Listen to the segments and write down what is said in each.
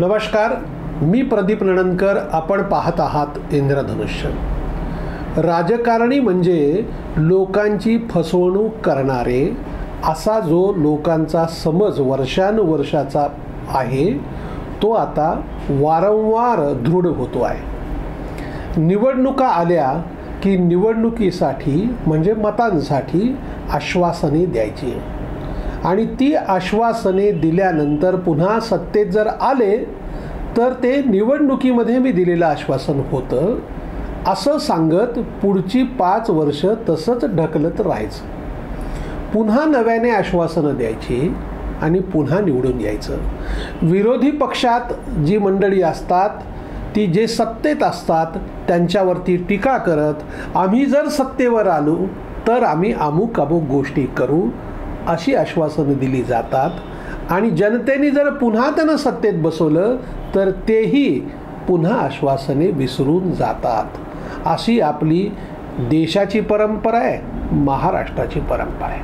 नमस्कार, मी प्रदीप नणंदकर. आपण पाहत आहात इंद्रधनुष्य. राजकारणी म्हणजे लोकांची फसवणूक करणारे असा जो लोकांचा समज वर्षानुवर्षाचा आहे तो आता वारंवार दृढ होतो आहे. निवडणुका आल्या की निवडणुकीसाठी म्हणजे मतांसाठी आश्वासने द्यायची आणि ती आश्वासने दिल्यानंतर पुन्हा सत्तेत जर आले तर ते निवडणुकीमध्ये मी दिलेलं आश्वासन होतं असं सांगत पुढची 5 वर्ष तसंच ढकलत राहायचं. पुन्हा नव्याने आश्वासनं द्यायची आणि पुन्हा निवडून यायचं. विरोधी पक्षात जी मंडळी असतात ती जे सत्तेत असतात त्यांच्यावरती टीका करत आम्ही जर सत्तेवर आलो तर आम्ही अमुक गोष्टी करू अशी आश्वासनं दिली जातात आणि जनतेने जर पुन्हा त्यांना सत्तेत बसवलं तर तेही पुन्हा आश्वासने विसरून जातात. अशी आपली देशाची परंपरा आहे, महाराष्ट्राची परंपरा आहे.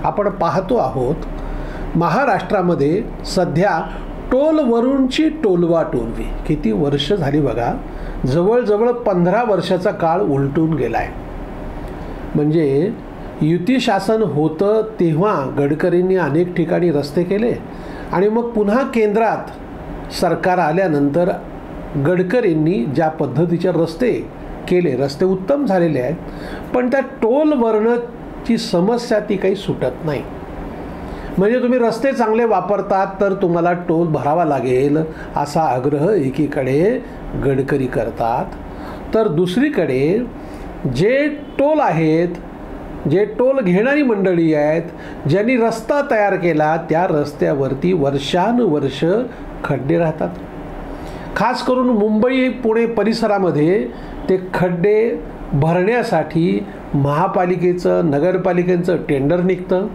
आपण पाहतो आहोत महाराष्ट्रामध्ये सध्या टोलवरूनची टोलवाटोलवी किती वर्ष झाली बघा. जवळजवळ 15 वर्षाचा काळ उलटून गेला आहे. म्हणजे युती शासन होतं तेव्हा गडकरींनी अनेक ठिकाणी रस्ते केले आणि मग पुन्हा केंद्रात सरकार आल्यानंतर गडकरींनी ज्या पद्धतीचे रस्ते केले, रस्ते उत्तम झालेले आहेत, पण त्या टोलवरणाची समस्या ती काही सुटत नाही. म्हणजे तुम्ही रस्ते चांगले वापरतात तर तुम्हाला टोल भरावा लागेल असा आग्रह एकीकडे गडकरी करतात, तर दुसरीकडे जे टोल आहेत, जे टोल घेणारी मंडळी आहेत, ज्यांनी रस्ता तयार केला त्या रस्त्यावरती वर्षानुवर्ष खड्डे राहतात. खास करून मुंबई पुणे परिसरामध्ये ते खड्डे भरण्यासाठी महापालिकेचं नगरपालिकेचं टेंडर निघतं.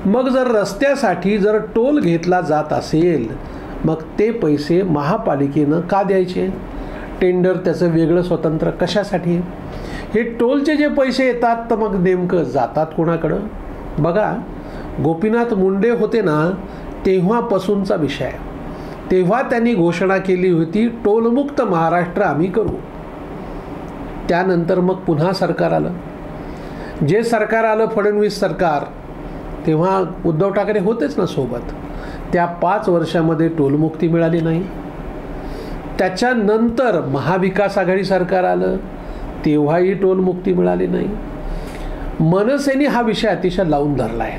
मग जर रस्त्यासाठी जर टोल घेतला जात असेल मग ते पैसे महापालिकेनं का द्यायचे? टेंडर त्याचं वेगळं स्वतंत्र कशासाठी? हे टोलचे जे पैसे येतात तर मग नेमकं जातात कोणाकडं? बघा, गोपीनाथ मुंडे होते ना तेव्हापासूनचा विषय आहे. तेव्हा त्यांनी घोषणा केली होती टोलमुक्त महाराष्ट्र आम्ही करू. त्यानंतर मग पुन्हा सरकार आलं. जे सरकार आलं फडणवीस सरकार, तेव्हा उद्धव ठाकरे होतेच ना सोबत. त्या 5 वर्षामध्ये टोलमुक्ती मिळाली नाही. त्याच्यानंतर महाविकास आघाडी सरकार आलं तेव्हाही टोलमुक्ती मिळाली नाही. मनसेने हा विषय अतिशय लावून धरला आहे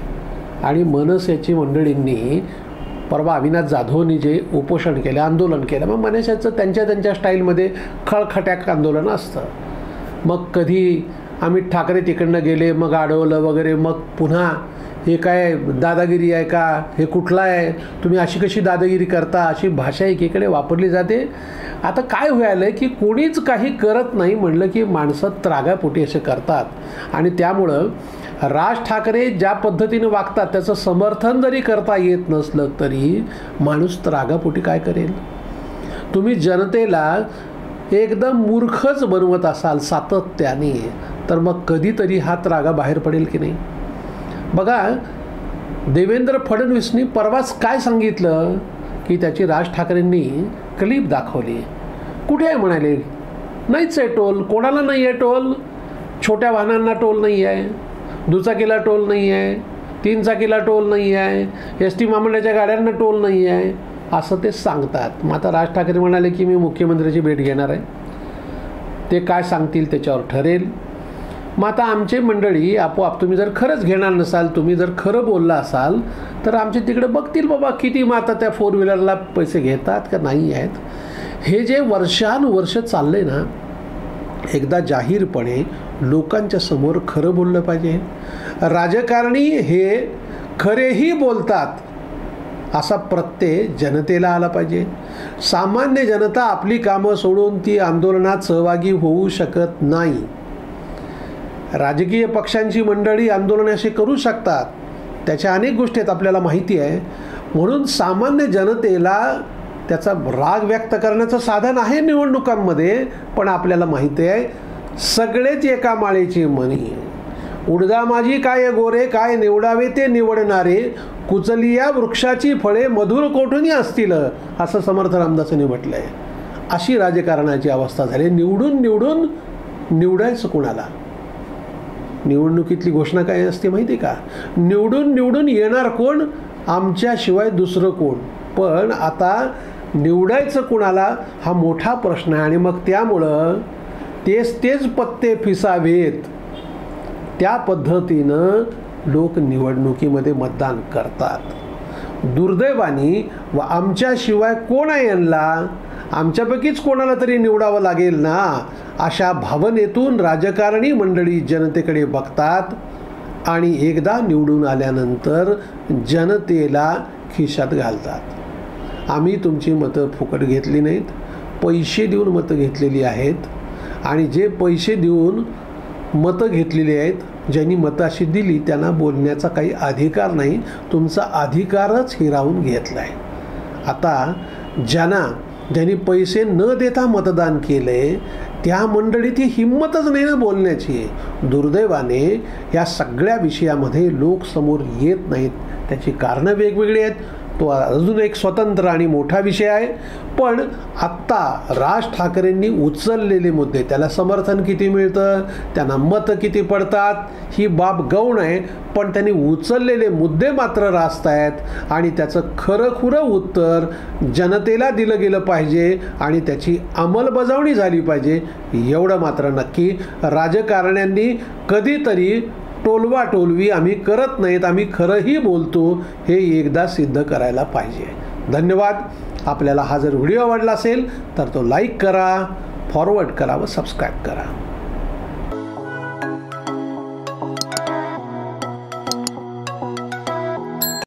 आणि मनसेची मंडळींनी परवा अविनाश जाधवनी जे उपोषण केलं, आंदोलन केलं. मग मनसेचं त्यांच्या स्टाईलमध्ये खळखट्याक आंदोलन असतं. मग कधी अमित ठाकरे तिकडनं गेले, मग अडवलं वगैरे, मग पुन्हा हे काय दादागिरी आहे का, हे कुठला आहे, तुम्ही अशी कशी दादागिरी करता, अशी भाषा एकीकडे वापरली जाते. आता काय व्हायलं आहे की कोणीच काही करत नाही म्हणलं की माणसं त्रागापोटी असे करतात आणि त्यामुळं राज ठाकरे ज्या पद्धतीने वागतात त्याचं समर्थन जरी करता येत नसलं तरी माणूस त्रागापोटी काय करेल? तुम्ही जनतेला एकदम मूर्खच बनवत असाल सातत्याने तर मग कधीतरी हा त्रागा बाहेर पडेल की नाही? बघा, देवेंद्र फडणवीसनी परवाच काय सांगितलं की त्याची राज ठाकरेंनी क्लिप दाखवली. कुठे आहे म्हणाले? नाहीच आहे टोल. कोणाला नाही आहे टोल? छोट्या वाहनांना टोल नाही आहे, दुचाकीला टोल नाही आहे, 3 चाकीला टोल नाही आहे, एस टी महामंडळाच्या गाड्यांना टोल नाही आहे असं ते सांगतात. मग आता राज ठाकरे म्हणाले की मी मुख्यमंत्र्याची भेट घेणार आहे, ते काय सांगतील त्याच्यावर ठरेल. मग आता आमची मंडळी आपोआप तुम्ही जर खरंच घेणार नसाल, तुम्ही जर खरं बोलला असाल तर आमचे तिकडे बघतील बाबा किती मग आता त्या 4 व्हीलरला पैसे घेतात का नाही आहेत. हे जे वर्षानुवर्ष चाललंय ना, एकदा जाहीरपणे लोकांच्या समोर खरं बोललं पाहिजे. राजकारणी हे खरेही बोलतात असा प्रत्यय जनतेला आला पाहिजे. सामान्य जनता आपली कामं सोडून ती आंदोलनात सहभागी होऊ शकत नाही. राजकीय पक्षांची मंडळी आंदोलन असे करू शकतात, त्याच्या अनेक गोष्टी आहेत आपल्याला माहिती आहे. म्हणून सामान्य जनतेला त्याचा राग व्यक्त करण्याचं साधन आहे निवडणुकांमध्ये. पण आपल्याला माहिती आहे सगळेच एका माळेची मणी. उडदा माझी काय गोरे, काय निवडावे ते निवडणारे, कुचलिया वृक्षाची फळे मधुर कोठुनी असतील, असं समर्थ रामदासांनी म्हटलं आहे. अशी राजकारणाची अवस्था झाली. निवडून निवडून निवडायचं कोणाला? निवडणुकीतली घोषणा काय असते माहिती का? निवडून निवडून येणार कोण? आमच्याशिवाय दुसरं कोण? पण आता निवडायचं कोणाला हा मोठा प्रश्न आहे. आणि मग त्यामुळं तेच पत्ते फिसावेत त्या पद्धतीनं लोक निवडणुकीमध्ये मतदान करतात. दुर्दैवाने व आमच्याशिवाय कोण आहे यांना, आमच्यापैकीच कोणाला तरी निवडावं लागेल ना, अशा भावनेतून राजकारणी मंडळी जनतेकडे बघतात आणि एकदा निवडून आल्यानंतर जनतेला खिशात घालतात. आम्ही तुमची मतं फुकट घेतली नाहीत, पैसे देऊन मतं घेतलेली आहेत. आणि जे पैसे देऊन मतं घेतलेली आहेत, ज्यांनी मतं अशी दिली त्यांना बोलण्याचा काही अधिकार नाही. तुमचा अधिकारच हिरावून घेतला आहे. आता ज्यांनी पैसे न देता मतदान केले त्या मंडळीत ही हिंमतच नाही ना बोलण्याची. दुर्दैवाने या सगळ्या विषयामध्ये लोक समोर येत नाहीत. त्याची कारणं वेगवेगळी आहेत. तो अजून एक स्वतंत्र आणि मोठा विषय आहे. पण आत्ता राज ठाकरेंनी उचललेले मुद्दे, त्याला समर्थन किती मिळतं, त्यांना मतं किती पडतात, ही बाब गौण आहे. पण त्यांनी उचललेले मुद्दे मात्र रास्त आहेत आणि त्याचं खरंखुरं उत्तर जनतेला दिलं गेलं पाहिजे आणि त्याची अंमलबजावणी झाली पाहिजे, एवढं मात्र नक्की. राजकारण्यांनी कधीतरी टोलवाटोलवी आम्ही करत नाहीत, आम्ही खरंही बोलतो, हे एकदा सिद्ध करायला पाहिजे. धन्यवाद. आपल्याला हा जर व्हिडिओ आवडला असेल तर तो लाईक करा, फॉरवर्ड करा व सबस्क्राईब करा.